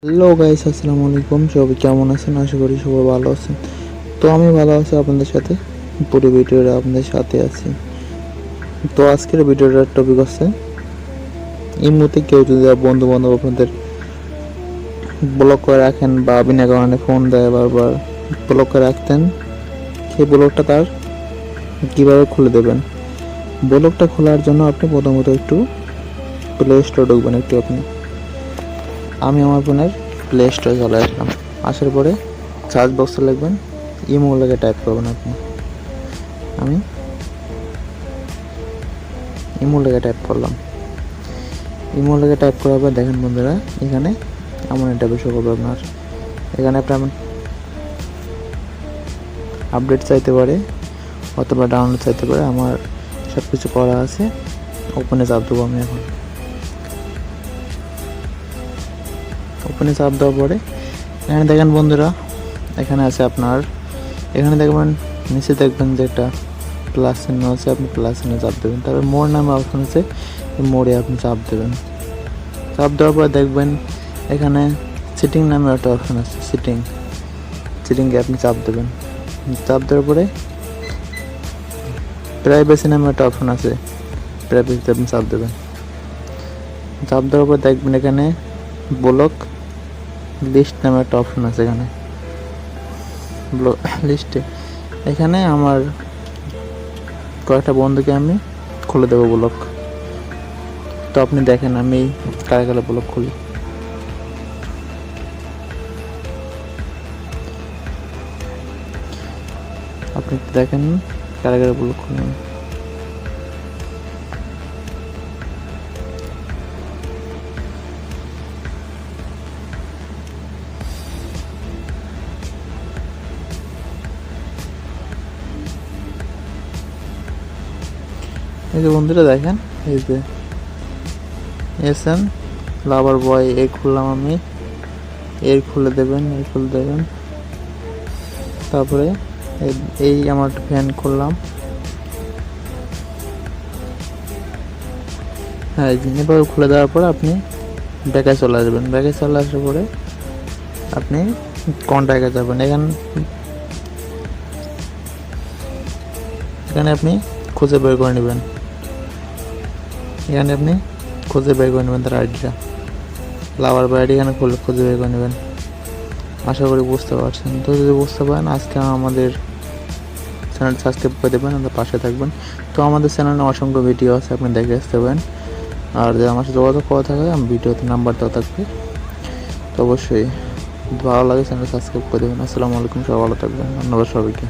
Hello guys, আসসালামু আলাইকুম। সবাই কেমন আছেন? আশা করি সবাই ভালো আছেন। তো আমি ভালো আছি, আপনাদের সাথে পুরো ভিডিওটা আপনাদের সাথে আছি। তো আজকের ভিডিওটার টপিক হচ্ছে, এই মুহূর্তে কেউ যদি বন্ধু বান্ধব আপনাদের ব্লক করে রাখেন বা বিনা কারণে ফোন দেয় বারবার, ব্লক করে রাখতেন, সেই ব্লকটা তার কীভাবে খুলে দেবেন? ব্লকটা খোলার জন্য আপনি প্রথমত একটু প্লে স্টোর ঢুকবেন। আমি আমার ফোনের প্লে স্টোরে চলে আসলাম। আসার পরে সার্চ বক্সে লিখবেন ইমো লেগে টাইপ করবেন আপনি। আমি ইমো লেগে টাইপ করলাম। ইমো লেগে টাইপ করার পর দেখেন বন্ধুরা, এখানে এমন একটা বিষয় করবে আপনার। এখানে আপনার আপডেট চাইতে পারে অথবা ডাউনলোড চাইতে পারে। আমার সব কিছু করা আছে। ওপেনে চাপ দেবো আমি এখন। ওপেনে চাপ দেওয়ার পরে এখানে দেখেন বন্ধুরা, এখানে আছে আপনার, এখানে দেখবেন নিচে দেখবেন যে একটা প্লাস চিহ্ন আছে, আপনি প্লাস চিহ্নে চাপ দেবেন। তারপর মোর নামে অপশন আছে, মোড়ে আপনি চাপ দেবেন। চাপ দেওয়ার পর দেখবেন এখানে সেটিং নামে একটা অপশন আছে, সেটিংয়ে আপনি চাপ দেবেন। চাপ দেওয়ার পরে প্রাইভেসি নামে একটা অপশন আছে, প্রাইভেসিতে আপনি চাপ দেবেন। চাপ দেওয়ার পর দেখবেন এখানে ব্লক লিস্ট নামে একটা অপশন আছে। এখানে লিস্টে এখানে আমার কয়েকটা বন্ধুকে আমি খুলে দেবো ব্লক। তো আপনি দেখেন আমি কারে কারে ব্লক খুলি। আপনি দেখেন কারে কারে ব্লক খুলি। এই যে বন্ধুরা দেখেন, এই যে এসএন লাভার বয় এই খুললাম আমি। এর খুলে দেবেন। তারপরে এই আমার ফ্যান খুললাম। হ্যাঁ, এভাবে খুলে দেওয়ার পর আপনি ব্যাকে চলে আসবেন। ব্যাকে চলে আসার পরে আপনি কন্ট্যাক্টে যাবেন। এখানে আপনি খুঁজে বের করে নেবেন। তার আইডিটা, লাভার বা আইডি এখানে খুঁজে বের করে নেবেন। আশা করি বুঝতে পারছেন। তো যদি বুঝতে পারেন, আজকে আমাদের চ্যানেলটা সাবস্ক্রাইব করে দেবেন, আমাদের পাশে থাকবেন। তো আমাদের চ্যানেলে অসংখ্য ভিডিও আছে, আপনি দেখে আসতে পারেন। আর যদি আমার সাথে যোগাযোগ করা থাকে, আমি ভিডিওতে নাম্বার দেওয়া থাকবে। তো অবশ্যই ভালো লাগে চ্যানেল সাবস্ক্রাইব করে দেবেন। আসসালামু আলাইকুম, সবাই ভালো থাকবেন। ধন্যবাদ সবাইকে।